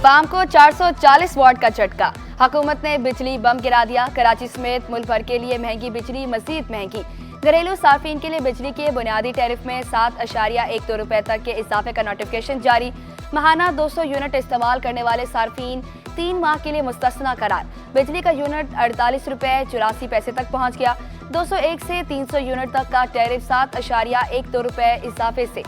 अवाम को 440 वाट का झटका। हुकूमत ने बिजली बम गिरा दिया। कराची समेत मुल्क भर के लिए महंगी बिजली मजीद महंगी। घरेलू सार्फिन के लिए बिजली के बुनियादी टैरिफ में 7.12 रुपए तक के इजाफे का नोटिफिकेशन जारी। महाना 200 यूनिट इस्तेमाल करने वाले सार्फिन 3 माह के लिए मुस्तस्ना करार। बिजली का यूनिट 48 रुपए 84 पैसे तक पहुंच गया। 201 से 300 यूनिट तक का टैरिफ 7.12 रुपए इजाफे से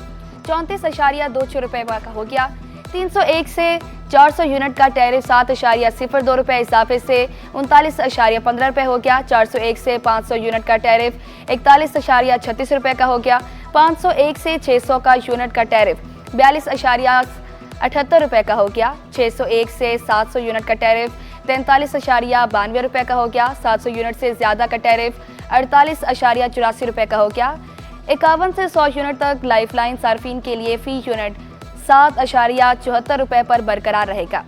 34.26 रुपए का हो गया। 301 से 400 यूनिट का टैरिफ 7.02 रुपए इजाफे से 39.15 रुपए हो गया। 401 से 500 यूनिट का टैरिफ 41.36 रुपए का हो गया। 501 से 600 का यूनिट का टैरिफ 42.78 रुपए का हो गया। 601 से 700 यूनिट का टैरिफ 43.92 रुपए का हो गया। 700 यूनिट से ज्यादा का टैरिफ 48.84 रुपए का हो गया। 51 से 100 यूनिट तक लाइफलाइन सार्फिन के लिए फी यूनिट 7.74 रुपए पर बरकरार रहेगा।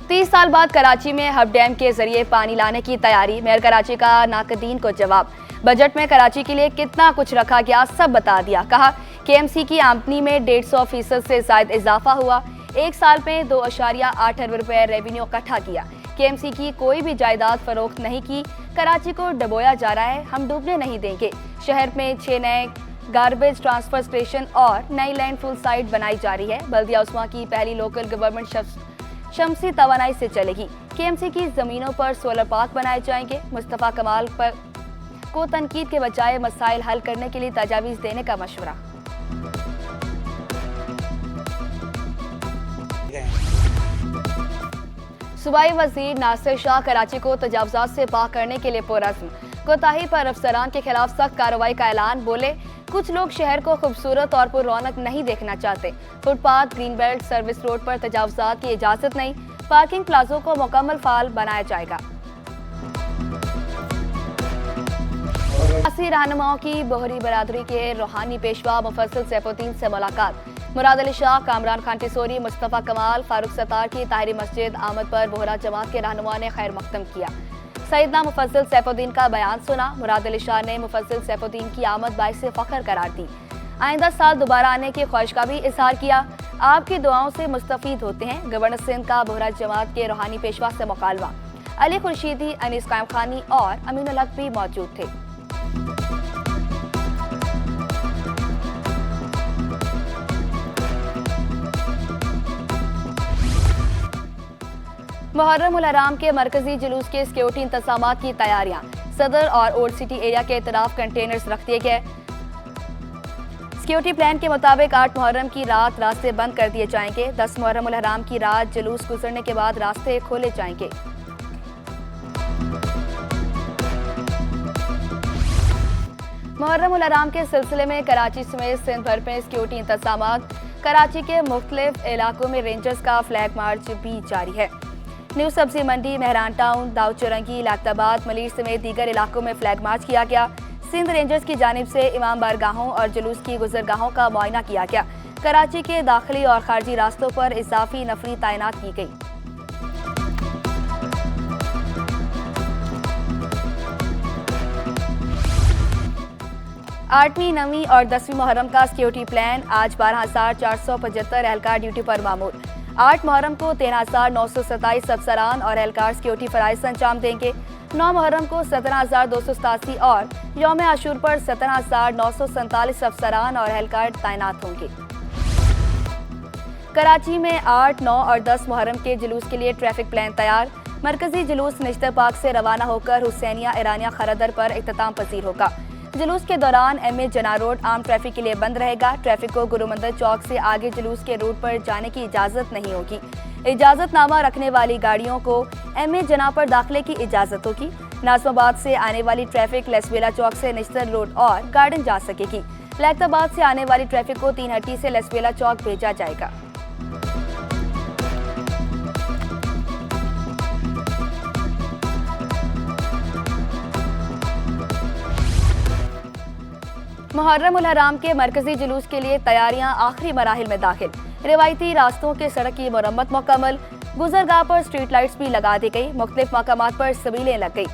30 साल बाद कराची में हब डैम के जरिए पानी लाने की तैयारी। मेयर कराची का नाकदीन को जवाब। बजट में कराची के लिए कितना कुछ रखा गया सब बता दिया। कहा KMC की आमदनी में 150% से ज्यादा इजाफा हुआ। एक साल में 2.8 अरब रुपए रेवेन्यू इकट्ठा किया। KMC की कोई भी जायदाद फरोख्त नहीं की। कराची को डबोया जा रहा है, हम डूबने नहीं देंगे। शहर में 6 नए गार्बेज ट्रांसफर स्टेशन और नई लैंडफिल साइट बनाई जा रही है। बल्दिया उस्मा की पहली लोकल गवर्नमेंट शमसी तवानाई से चलेगी। KMC की जमीनों पर सोलर पार्क बनाए जाएंगे। मुस्तफा कमाल को तनकीद के बजाय मसाइल हल करने के लिए तजावीज़ देने का मशवरा। सूबाई वजीर नासिर शाह कराची को तजावुज़ात से पाक करने के लिए पुरज़्म। कोताही पर अफसरान के खिलाफ सख्त कार्रवाई का ऐलान। बोले कुछ लोग शहर को खूबसूरत और पुररौनक नहीं देखना चाहते। Footpath, green belt, service road पर तजावुज़ात की इजाज़त नहीं। पार्किंग प्लाजों को मुकम्मल फाल बनाया जाएगा। सियासी रहनुमाओं की बोहरी बरादरी के रूहानी पेशवा मुफस्सिल सैफुद्दीन से मुलाकात। मुराद अली शाह, कामरान खान टिसोरी, मुस्तफा कमाल, फारूक सत्तार की ताहिरी मस्जिद आमद पर बोहरा जमात के रहनुमा ने खैर मकदम किया। सैयदना मुफस्सिल सैफुद्दीन का बयान सुना। मुराद अली शाह ने मुफस्सिल सैफुद्दीन की आमद बाइस फ़ख्र करार दी। आइंदा साल दोबारा आने की ख्वाहिश का भी इजहार किया। आपकी दुआओं से मुस्तफीद होते हैं। गवर्नर सिंध का बोहरा जमात के रूहानी पेशवा से मुकालमा। अली खुर्शीदी, अनीस कायम खानी और अमीनुल हक भी मौजूद थे। मुहर्रम उल हराम के मरकजी जुलूस के सिक्योरिटी इंतजामात की तैयारियां। सदर और ओल्ड सिटी एरिया के इतराफ कंटेनर्स रख दिए गए। सिक्योरिटी प्लान के मुताबिक 8 मुहर्रम की रात रास्ते बंद कर दिए जाएंगे। 10 मुहर्रम उल हराम की रात जुलूस गुजरने के बाद रास्ते खोले जाएंगे। मुहर्रम उल हराम के सिलसिले में कराची समेत सिंध भर में सिक्योरिटी इंतजामात। कराची के मुख्तलिफ इलाकों में रेंजर्स का फ्लैग मार्च भी जारी है। न्यू सब्जी मंडी, मेहरान टाउन, दाऊद चौरंगी, लाखताबाद, मलीर समेत दीगर इलाकों में फ्लैग मार्च किया गया। सिंध रेंजर्स की जानिब से इमाम बारगाहों और जुलूस की गुजरगाहों का मुआयना किया गया। कराची के दाखिली और खारजी रास्तों पर इजाफी नफरी तैनात की गई। आठवीं, 9वीं और 10वीं मुहर्रम का सिक्योरिटी प्लान। आज 12,475 एहलकार ड्यूटी पर मामूर। 8 मुहर्रम को 13,927 अफसरान और एहलकार सिक्योरिटी फराइज अंजाम देंगे। 9 मुहर्रम को 17,287 और यौम आशूर पर 17,947 अफसरान और एहलकार तैनात होंगे। कराची में 8, 9 और 10 मुहर्रम के जुलूस के लिए ट्रैफिक प्लान तैयार। मरकजी जुलूस निश्तर पार्क से रवाना होकर हुसैनिया ईरानिया खरदर पर इख्तिताम पजीर होगा। जुलूस के दौरान MA जना रोड आम ट्रैफिक के लिए बंद रहेगा। ट्रैफिक को गुरुमंदिर चौक से आगे जुलूस के रूट पर जाने की इजाजत नहीं होगी। इजाजतनामा रखने वाली गाड़ियों को MA जना पर दाखिले की इजाजत होगी। नाज़िमाबाद से आने वाली ट्रैफिक लेसवेला चौक से निश्तर रोड और गार्डन जा सकेगी। लैक्ताबाद से आने वाली ट्रैफिक को 3 हट्टी से लेसवेला चौक भेजा जाएगा। मुहर्रम उल हराम के मरकजी जुलूस के लिए तैयारियां आखिरी मराहिल में दाखिल। रिवायती रास्तों के सड़क की मरम्मत मुकम्मल। गुजरगाह पर स्ट्रीट लाइट्स भी लगा दी गई। मुख्तलिफ मकामात पर सबीलें लग गई।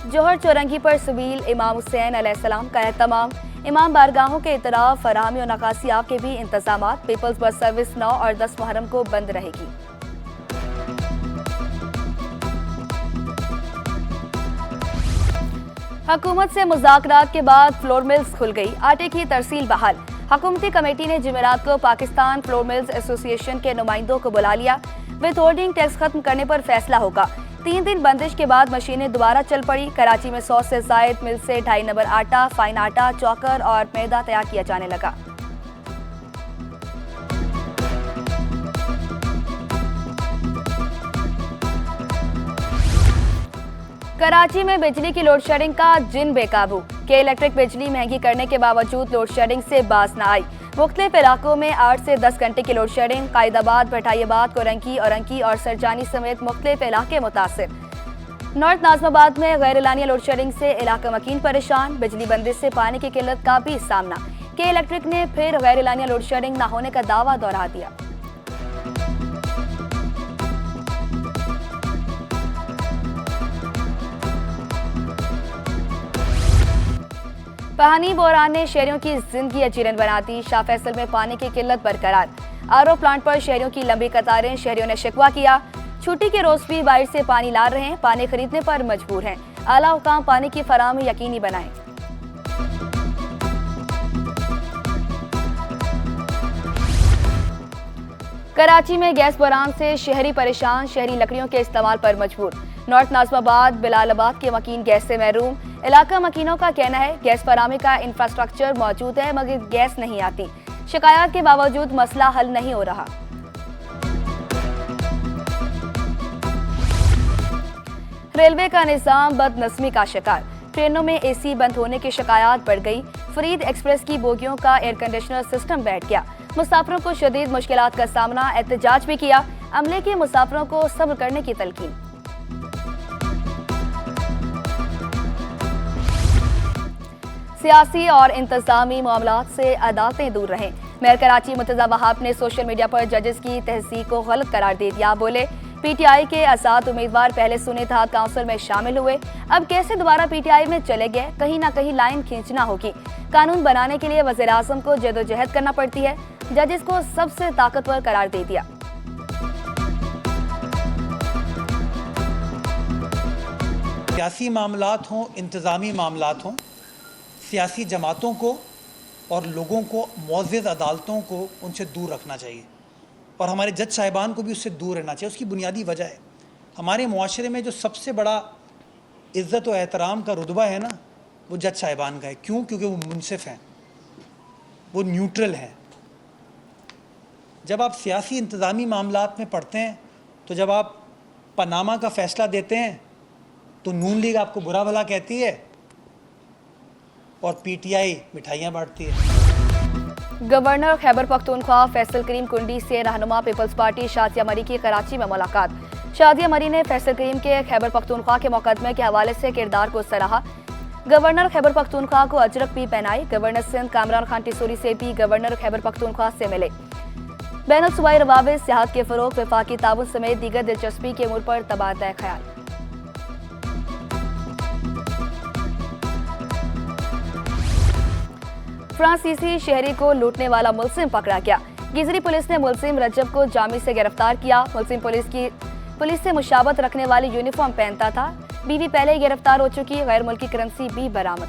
जोहर चौरंगी पर सबील इमाम हुसैन अलैहिस्सलाम का एहतमाम। इमाम बारगाहों के इतराफ, फराहमी और नकासियाब के भी इंतजाम। पीपल्स बस सर्विस 9 और 10 मुहर्रम को बंद रहेगी। हुकूमत से मुज़ाकरात के बाद फ्लोर मिल्स खुल गई, आटे की तरसील बहाल। हुकूमती कमेटी ने जुमेरात को पाकिस्तान फ्लोर मिल्स एसोसिएशन के नुमाइंदों को बुला लिया। विद होल्डिंग टैक्स खत्म करने पर फैसला होगा। 3 दिन बंदिश के बाद मशीनें दोबारा चल पड़ी। कराची में 100 से जायद मिल से 2.5 नंबर आटा, फाइन आटा, चौकर और मैदा तैयार किया जाने लगा। कराची में बिजली की लोड शेडिंग का जिन बेकाबू। के इलेक्ट्रिक बिजली महंगी करने के बावजूद लोड शेडिंग से बाज न आई। मुख्तलिफ इलाकों में 8 से 10 घंटे की लोड शेडिंग। कायदाबाद, भटाइयाबाद, कोरंकी, औरंकी और सरजानी समेत मुख्तलिफ इलाके मुतासिर। नॉर्थ नाज़माबाद में गैर एलानिया लोड शेडिंग से इलाका मकीन परेशान। बिजली बंदिश से पानी की किल्लत का भी सामना। के इलेक्ट्रिक ने फिर गैर एलानिया लोड शेडिंग न होने का दावा दोहरा दिया। पानी बहरान ने शहरियों की जिंदगी अजीरन बना दी। शाह फैसल में पानी की किल्लत बरकरार। आरओ प्लांट पर शहरियों की लंबी कतारें। शहरियों ने शिकवा किया, छुट्टी के रोज भी बाहर से पानी ला रहे हैं, पानी खरीदने पर मजबूर हैं। आला हुकाम पानी की फराहमी यकीनी बनाएं। कराची में गैस बहरान से शहरी परेशान। शहरी लकड़ियों के इस्तेमाल पर मजबूर। नॉर्थ नाज़माबाद, बिलालाबाद के मकीन गैस से महरूम। इलाका मकीनों का कहना है गैस फराहमी का इंफ्रास्ट्रक्चर मौजूद है मगर गैस नहीं आती। शिकायत के बावजूद मसला हल नहीं हो रहा। रेलवे का निजाम बदनस्मी का शिकार। ट्रेनों में एसी बंद होने की शिकायत बढ़ गई। फरीद एक्सप्रेस की बोगियों का एयर कंडीशनर सिस्टम बैठ गया। मुसाफिरों को शदीद मुश्किलात का सामना। एहतजाज भी किया। अमले के मुसाफिरों को सब्र करने की तलकीन। सियासी और इंतजामी मामलात से अदालतें दूर रहें। मेयर कराची मुर्तजा वहाब ने सोशल मीडिया पर जजेस की तहसीक को गलत करार दे दिया। बोले पीटीआई के आजाद उम्मीदवार पहले सुने था काउंसिल में शामिल हुए, अब कैसे दोबारा पीटीआई में चले गए। कहीं ना कहीं लाइन खींचना होगी। कानून बनाने के लिए वज़ीर आज़म को जदोजहद करना पड़ती है। जजेस को सबसे ताकतवर करार दे दिया। सियासी मामलात हों, इंतज़ामी मामलात हों, सियासी जमातों को और लोगों को मुअज़्ज़ज़ अदालतों को उनसे दूर रखना चाहिए और हमारे जज साहिबान को भी उससे दूर रहना चाहिए। उसकी बुनियादी वजह है हमारे मुआशरे में जो सबसे बड़ा इज़्ज़त और एहतराम का रुतबा है ना, वो जज साहिबान का है। क्यों? क्योंकि वो मुनसिफ़ हैं, वो न्यूट्रल हैं। जब आप सियासी इंतज़ामी मामलात में पढ़ते हैं तो जब आप पनामा का फ़ैसला देते हैं तो नून लीग आपको बुरा भला कहती है और पीटीआई मिठाइयाँ बांटती है। गवर्नर खैबर पख्तूनख्वा फैसल करीम कुंडी से रहनुमा पीपल्स पार्टी शादिया मरी की कराची में मुलाकात। शादिया मरी ने फैसल करीम के खैबर पख्तूनख्वा के मुकदमे के हवाले से किरदार को सराहा। गवर्नर खैबर पख्तूनख्वा को अजरक भी पहनाई। गवर्नर सिंध कामरान खान टिसूरी से भी गवर्नर खैबर पख्तूनख्वा से मिले। बैनुल सूबाई रवाबित, सियाहत के फरोग, वफाकी ताउन समेत दीगर दिलचस्पी के अमूर पर तबादला ख्याल। फ्रांसीसी शहरी को लूटने वाला मुलजिम पकड़ा गया। गिजरी पुलिस ने मुलजिम रजब को जामी से गिरफ्तार किया। मुलजिम पुलिस से मुशाबत रखने वाली यूनिफॉर्म पहनता था। बीवी पहले ही गिरफ्तार हो चुकी। गैर मुल्की करेंसी भी बरामद।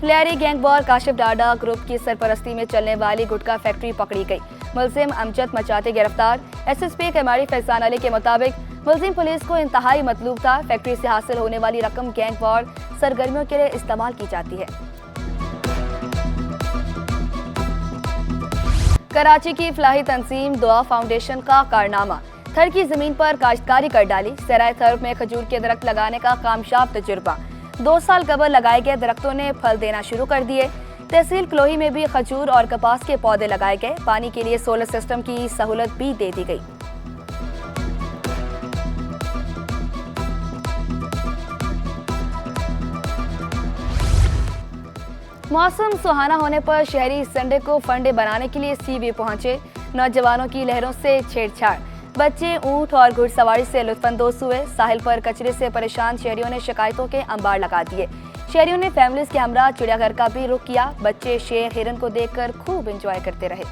लहरी गैंगवार काशिफ डाडा ग्रुप की सरपरस्ती में चलने वाली गुटखा फैक्ट्री पकड़ी गई। मुलजिम अमजद मचाते गिरफ्तार। एसएसपी कैमारी फैजान अली के मुताबिक मुलजिम पुलिस को इंतहाई मतलूब था। फैक्ट्री से हासिल होने वाली रकम गैंगवार सरगर्मियों के लिए इस्तेमाल की जाती है। कराची की फलाही तंजीम दुआ फाउंडेशन का कारनामा। थर की जमीन पर काश्तकारी कर डाली। सराय थर में खजूर के दरख्त लगाने का कामयाब तजुर्बा। 2 साल कबल लगाए गए दरख्तों ने फल देना शुरू कर दिए। तहसील क्लोही में भी खजूर और कपास के पौधे लगाए गए। पानी के लिए सोलर सिस्टम की सहूलत भी दे दी गई। मौसम सुहाना होने पर शहरी संडे को फंडे बनाने के लिए सीवी पहुंचे। नौजवानों की लहरों से छेड़छाड़। बच्चे ऊंट और घुड़सवारी से लुत्फानंदोज हुए। साहिल पर कचरे से परेशान शहरियों ने शिकायतों के अंबार लगा दिए। शहरियों ने फैमिलीज के हमरा चिड़ियाघर का भी रुख किया। बच्चे शेर हिरन को देखकर खूब एंजॉय करते रहे।